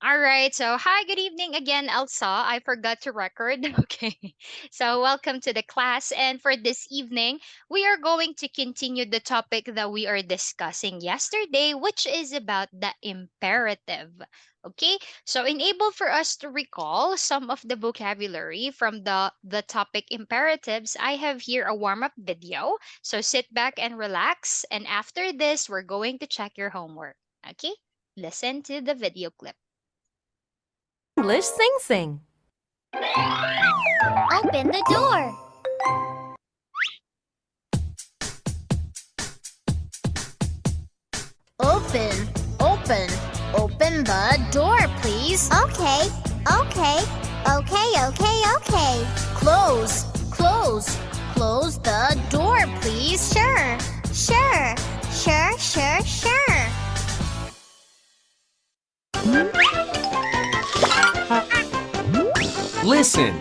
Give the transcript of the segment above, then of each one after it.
All right. So, hi, good evening again, Elsa. I forgot to record. Okay. So, welcome to the class. And for this evening, we are going to continue the topic that we are discussing yesterday, which is about the imperative. Okay. So, enable for us to recall some of the vocabulary from the topic imperatives, I have here a warm up video. So, sit back and relax. And after this, we're going to check your homework. Okay. Listen to the video clip. English Sing Sing. Open the door. Open, open, open the door, please. Okay, okay, okay. Close, close, close the door, please. Sure. Listen.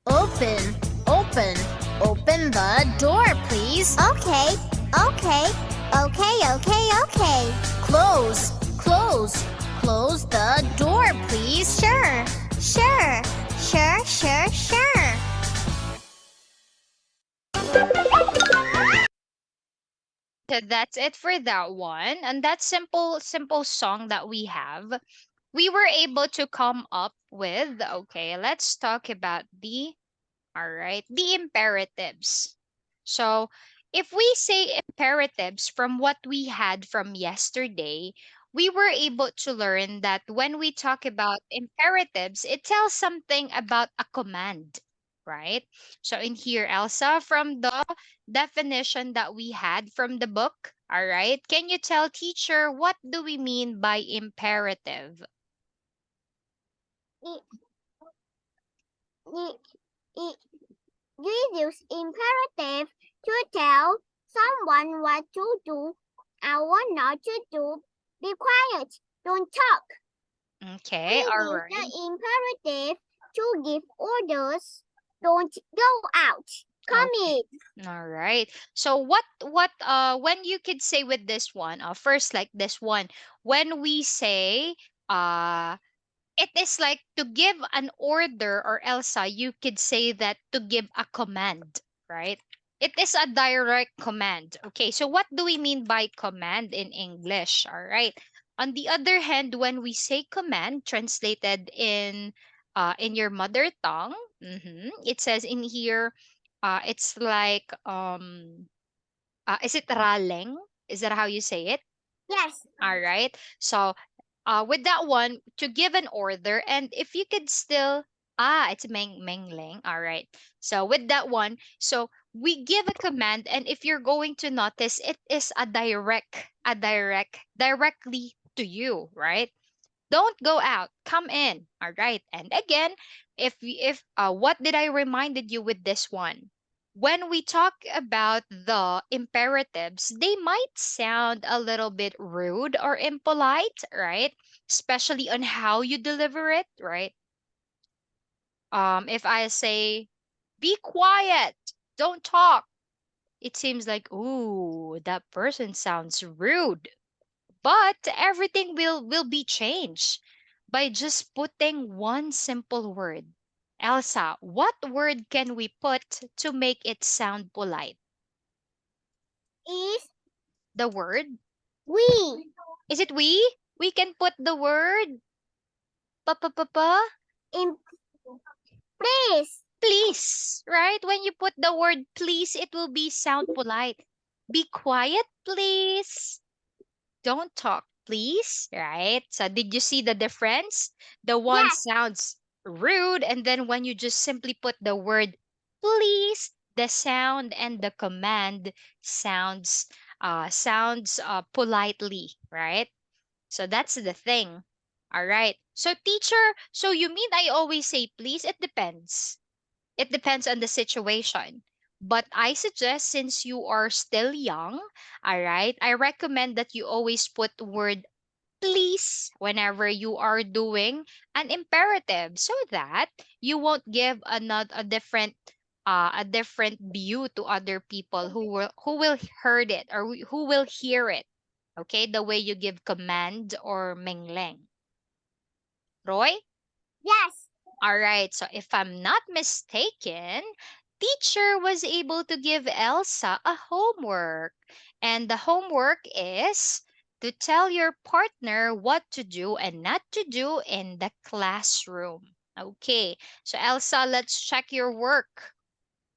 Open, open, open the door, please. Okay. Close, close, close the door, please. Sure. So that's it for that one. And that simple song that we have, we were able to come up with, okay, let's talk about the imperatives. So if we say imperatives from what we had from yesterday, we were able to learn that when we talk about imperatives, it tells something about a command, right? So in here, Elsa, from the definition that we had from the book, all right, can you tell teacher what do we mean by imperative? It, it, it, we use imperative to tell someone what to do and what not to do. Be quiet. Don't talk. Okay, We all use right. the imperative to give orders. Don't go out. Come Okay. in. All right. So what when you could say with this one, first like this one, when we say uh it is like to give an order, or Elsa, you could say that to give a command, right? It is a direct command. Okay, so what do we mean by command in English? All right. On the other hand, when we say command translated in your mother tongue, it says in here, it's like is it raleng? Is that how you say it? Yes. All right. So, with that one, to give an order, and if you could still, it's mengling. All right. So with that one, so we give a command, and if you're going to notice, it is directly to you, right? Don't go out. Come in. All right. And again, if what did I reminded you with this one? When we talk about the imperatives, they might sound a little bit rude or impolite, right? Especially on how you deliver it, right? If I say, "Be quiet, don't talk," it seems like, ooh, that person sounds rude. But everything will be changed by just putting one simple word. Elsa, what word can we put to make it sound polite? Is The word? we. Is it we? We can put the word pa pa pa pa In please. please, right? When you put the word please, it will be sound polite. Be quiet, please. Don't talk, please, right? So did you see the difference? The one Yes. sounds rude, and then when you just simply put the word please, the sound and the command sounds politely, right? So that's the thing. All right. So teacher, so you mean I always say please? It depends. It depends on the situation. But I suggest, since you are still young, all right, I recommend that you always put word please whenever you are doing an imperative, so that you won't give another a different a different view to other people who will heard it or who will hear it. Okay, the way you give command or mengleng. Roy? Yes. All right, so if I'm not mistaken, teacher was able to give Elsa a homework. And the homework is to tell your partner what to do and not to do in the classroom. Okay, so Elsa, let's check your work.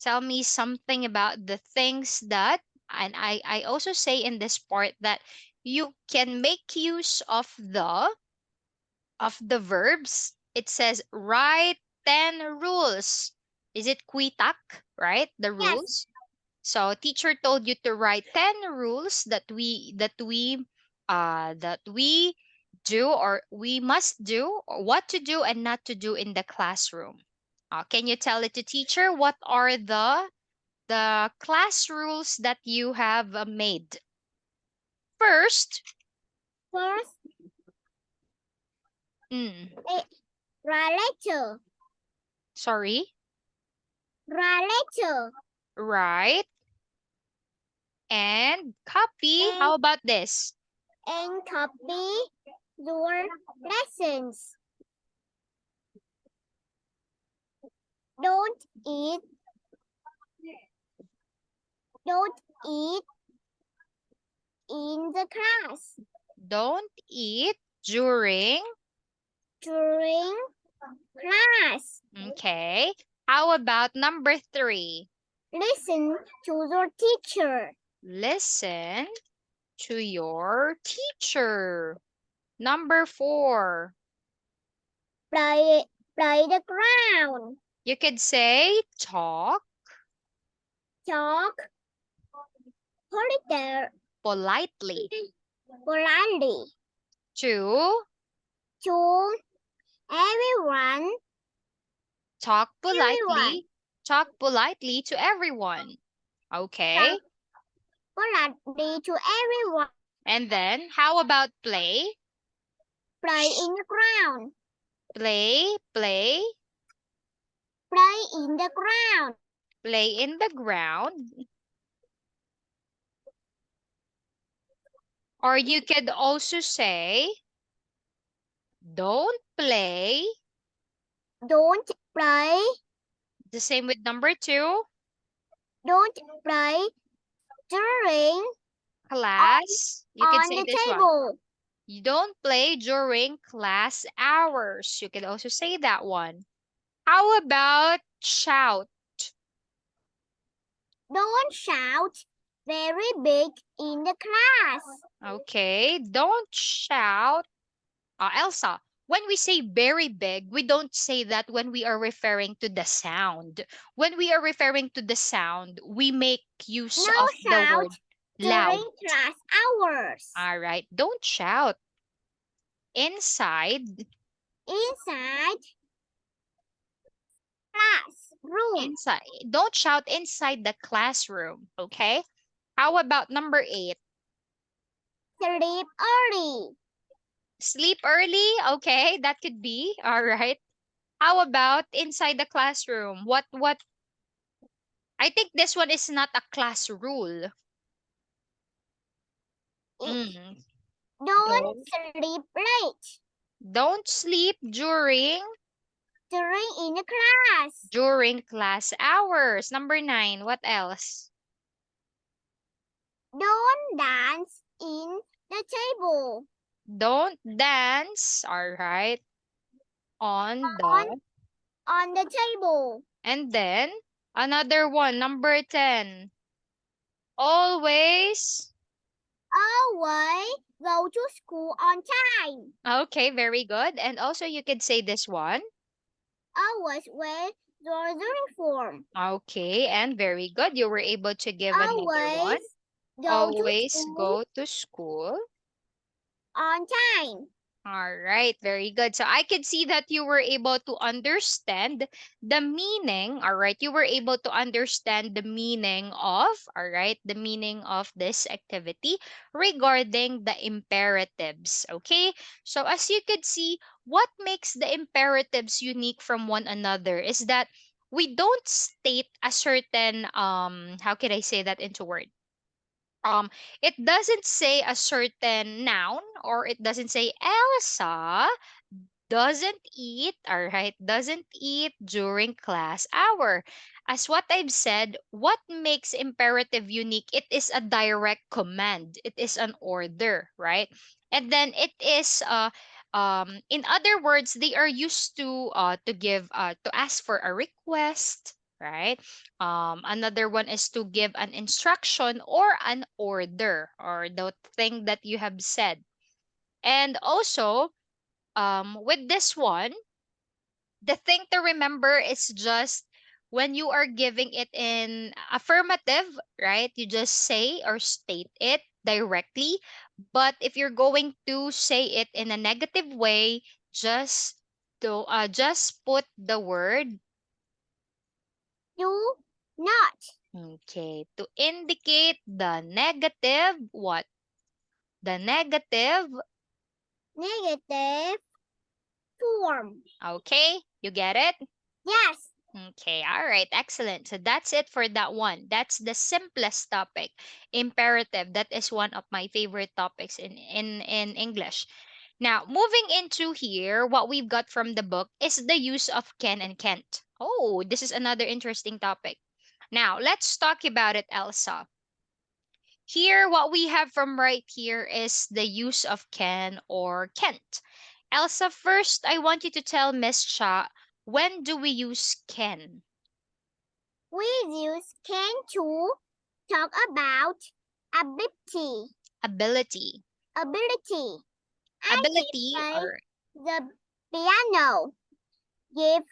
Tell me something about the things that, and I also say in this part that you can make use of the verbs. It says write 10 rules. Is it quitak, right? The Yes. rules. So teacher told you to write 10 rules that we do or we must do or what to do and not to do in the classroom. Can you tell it to teacher what are the class rules that you have made? First, First, mm, letter. sorry, Letter. write and copy. How about this? And copy your lessons. Don't eat. Don't eat in the class. Don't eat during. During class. Okay. How about number 3? Listen to your teacher. Listen to your teacher. Number 4. Play the ground. You could say talk Talk politely politely to to everyone. talk Everyone. politely. Talk politely to everyone. Okay. Talk politely to everyone. And then how about play? Play in the ground. Play, play, Play in the ground. play in the ground. Or you could also say, don't play. Don't play. The same with number 2. Don't play during Class. You could on say the this one. table. You don't play during class hours. You could also say that one. How about shout? Don't shout very big in the class. Okay, don't shout. Elsa, when we say very big, we don't say that when we are referring to the sound. When we are referring to the sound, we make use No of the shout word loud. during class hours. All right, don't shout. Inside, Inside classroom. inside. Don't shout inside the classroom, okay? How about number 8? Sleep early. Sleep early, okay? That could be. All right. How about inside the classroom? What I think this one is not a class rule. Mm. Don't Don't sleep late don't sleep during in the class. class hours. Number 9, what else? Don't dance in the table. Don't dance, all right, on On, the. on the table. And then another one, number 10. Always. Always go to school on time. Okay, very good. And also you could say this one. Always wear your uniform. Okay, and very good. You were able to give another one. Always Always go to school go to school. on time. All right, very good. So I could see that you were able to understand the meaning. All right, you were able to understand the meaning of, all right, the meaning of this activity regarding the imperatives. Okay, so as you could see, what makes the imperatives unique from one another is that we don't state a certain how can I say that into word? um it doesn't say a certain noun, or it doesn't say Elsa doesn't eat, all right, doesn't eat during class hour. As what I've said, what makes imperative unique, it is a direct command. It is an order, right? And then it is in other words, they are used to give to ask for a request, right? Another one is to give an instruction or an order, or the thing that you have said. And also, with this one, the thing to remember is just when you are giving it in affirmative, right? You just say or state it directly. But if you're going to say it in a negative way, just put the word Do not. okay to indicate the negative what? The negative. Negative form. Okay, you get it? Yes. Okay, all right, excellent. So that's it for that one. That's the simplest topic, imperative. That is one of my favorite topics in English. Now, moving into here, what we've got from the book is the use of can and can't. Oh, this is another interesting topic. Now, let's talk about it, Elsa. Here, what we have from right here is the use of can or can't. Elsa, first, I want you to tell Miss Cha, when do we use can? We use can to talk about ability. Ability. Ability. I can Ability play or the piano. Give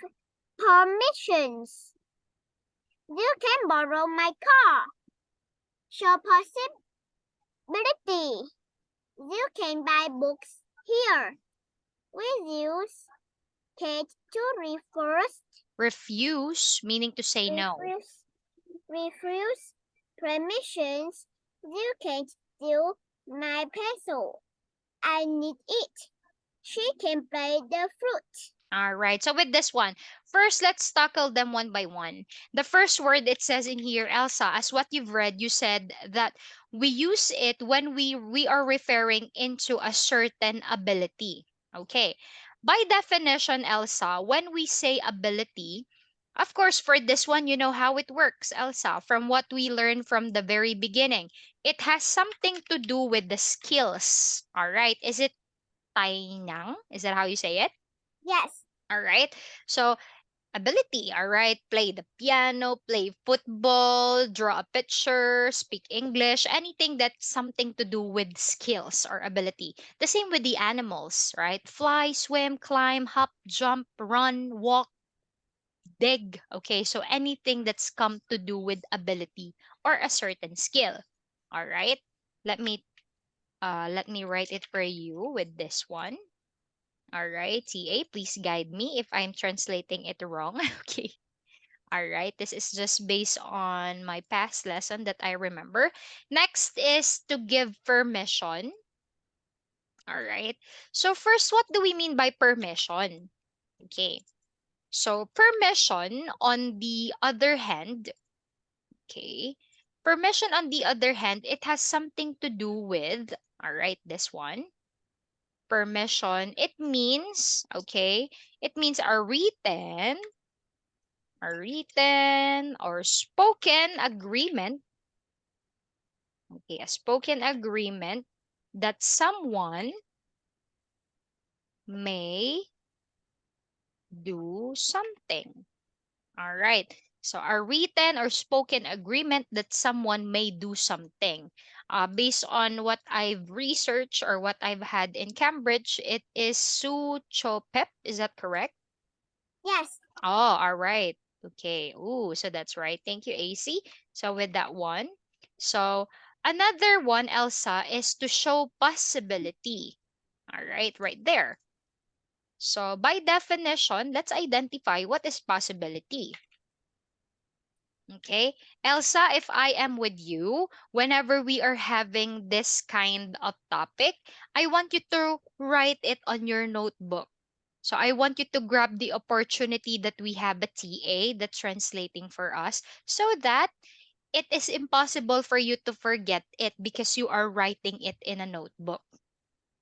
permissions. You can borrow my car. Show possibility. You can buy books here. We use can to refuse, meaning to say no. refuse permissions. You can steal my pencil. I need it. She can play the fruit. All right. So with this one, first let's tackle them one by one. The first word it says in here, Elsa, as what you've read, you said that we use it when we are referring into a certain ability. Okay. By definition, Elsa, when we say ability, of course, for this one, you know how it works, Elsa, from what we learned from the very beginning. It has something to do with the skills. All right. Is it tainang? Is that how you say it? Yes. All right. So ability, all right. Play the piano, play football, draw a picture, speak English, anything that's something to do with skills or ability. The same with the animals, right? Fly, swim, climb, hop, jump, run, walk, dig. Okay, so anything that's come to do with ability or a certain skill. All right. Let me let me write it for you with this one. All right, TA, please guide me if I'm translating it wrong. Okay. All right. This is just based on my past lesson that I remember. Next is to give permission. All right. So first, what do we mean by permission? Okay. So permission on the other hand, okay. Permission on the other hand, it has something to do with, all right, this one. Permission, it means, okay, it means a written or spoken agreement, okay, a spoken agreement that someone may do something. All right. So a written or spoken agreement that someone may do something. Based on what I've researched or what I've had in Cambridge, it is su chopep. Is that correct? Yes. Oh, all right. Okay. Ooh, so that's right. Thank you, AC. So with that one. So another one, Elsa, is to show possibility. All right there. So by definition, let's identify what is possibility. Okay. Elsa, if I am with you, whenever we are having this kind of topic, I want you to write it on your notebook. So I want you to grab the opportunity that we have a TA that's translating for us so that it is impossible for you to forget it because you are writing it in a notebook.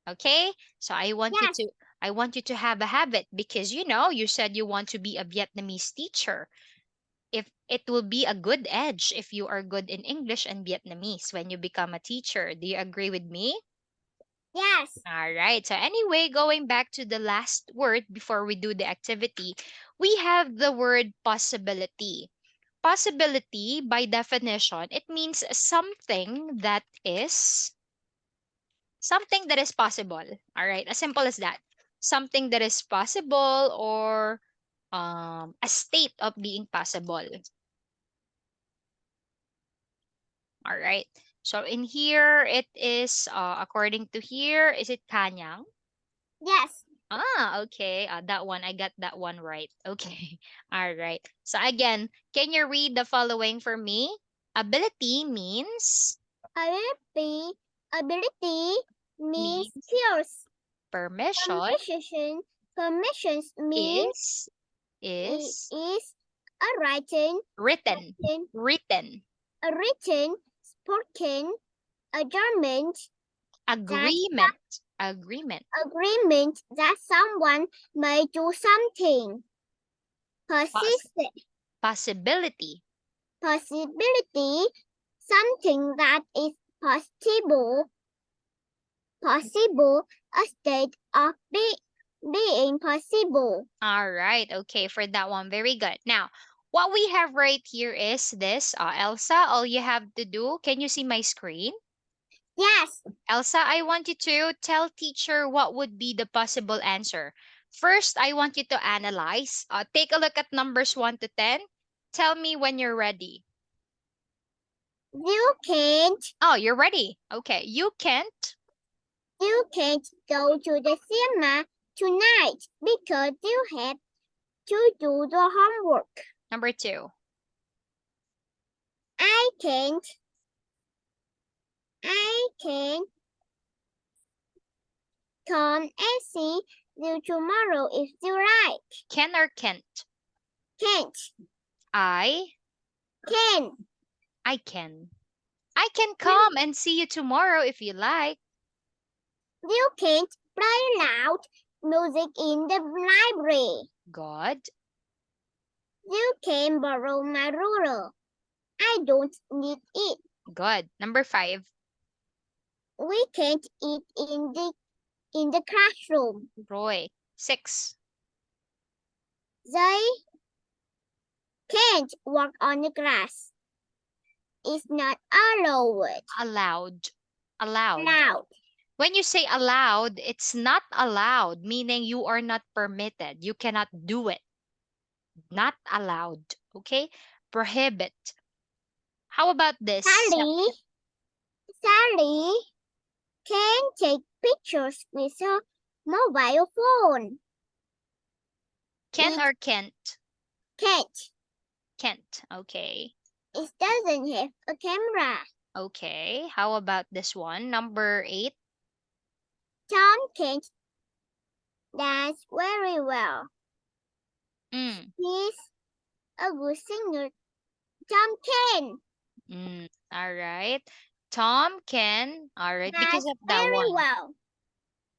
Okay? So Yes. I want you to have a habit because you know you said you want to be a Vietnamese teacher. If it will be a good edge if you are good in English and Vietnamese when you become a teacher. Do you agree with me? Yes. All right. So anyway, going back to the last word before we do the activity, we have the word possibility. Possibility, by definition, it means something that is possible. All right, as simple as that. Something that is possible or a state of being possible. All right. So in here, it is according to here, is it kanyang? Yes. Ah, okay. That one, I got that one right. Okay. All right. So again, can you read the following for me? Ability means Ability. Ability means means skills. permission Permissions mean is it is is a written, written spoken, written a written, spoken, adjournment, that agreement agreement that someone may do something. Poss- Persistent possibility possibility, something that is possible, a state of being possible. all right, okay, for that one, very good. Now what we have right here is this, Elsa, all you have to do, can you see my screen? Yes, Elsa, I want you to tell teacher what would be the possible answer. First, I want you to analyze. Take a look at numbers 1 to 10. Tell me when you're ready. you can't Oh, you're ready. Okay, you can't. go to the cinema tonight because you have to do the homework. Number 2. I can't come and see you tomorrow if you like. Can or can't? Can't, I can. I can. I can come and see you tomorrow if you like. You can't play loud music in the library. Good. You can borrow my ruler. I don't need it. Good. Number 5. We can't eat in the classroom. Roy. 6. They can't walk on the grass. It's not allowed. Allowed. Allowed. Loud. When you say allowed, it's not allowed, meaning you are not permitted. You cannot do it. Not allowed. Okay? Prohibit. How about this? Sally can take pictures with her mobile phone. Can or can't? Can't. Can't. Okay. It doesn't have a camera. Okay. How about this one? Number 8. Tom can't dance very well. Mm. He's a good singer. Tom can All right. Tom can. All right. Because dance of that very one. well.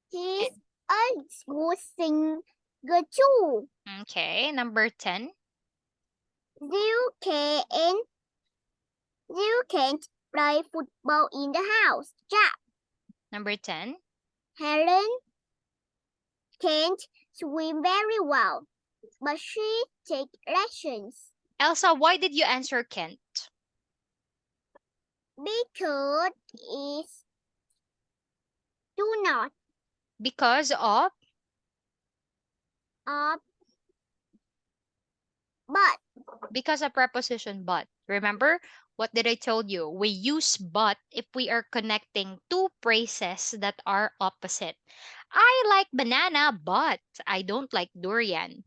He's a good singer too. Okay. Number 10. You can't play football in the house. Jack. Number 10. Helen can't swim very well, but she takes lessons. Elsa, why did you answer Kent? Because it's do not Because of of but because of preposition but. Remember what did I told you? We use but if we are connecting two phrases that are opposite. I like banana, but I don't like durian.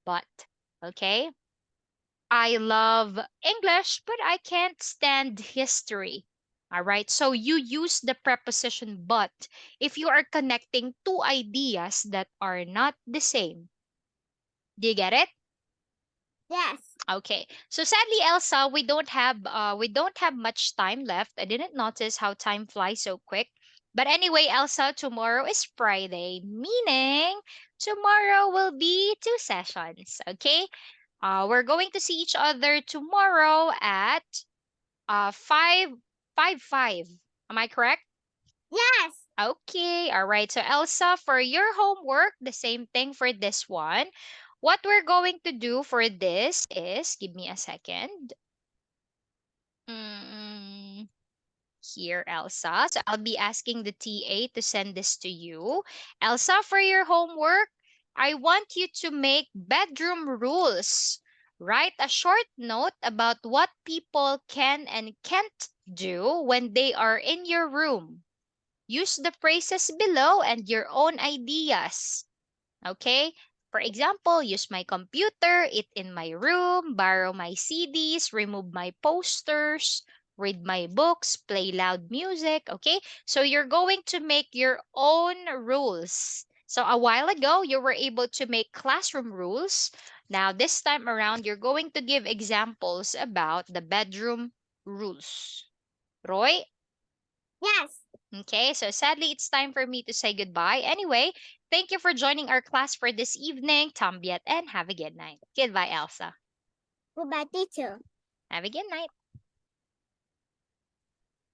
But okay? I love English, but I can't stand history. All right. So you use the preposition but if you are connecting two ideas that are not the same. Do you get it? Yes. Okay. So sadly, Elsa, we don't have much time left. I didn't notice how time flies so quick. But anyway, Elsa, tomorrow is Friday, meaning tomorrow will be two sessions. Okay. We're going to see each other tomorrow at 5 5 5. Am I correct? Yes. Okay, all right. So Elsa, for your homework, the same thing for this one. What we're going to do for this is, give me a second. Mm, Here, Elsa. So I'll be asking the TA to send this to you. Elsa, for your homework, I want you to make bedroom rules. Write a short note about what people can and can't do when they are in your room. Use the phrases below and your own ideas. Okay? For example, use my computer, eat in my room, borrow my CDs, remove my posters, read my books, play loud music. Okay? So you're going to make your own rules. So a while ago, you were able to make classroom rules. Now, this time around, you're going to give examples about the bedroom rules. Roy? Yes. Okay, so sadly, it's time for me to say goodbye. Anyway, thank you for joining our class for this evening. Tambiet, and have a good night. Goodbye, Elsa. Goodbye, teacher. Have a good night.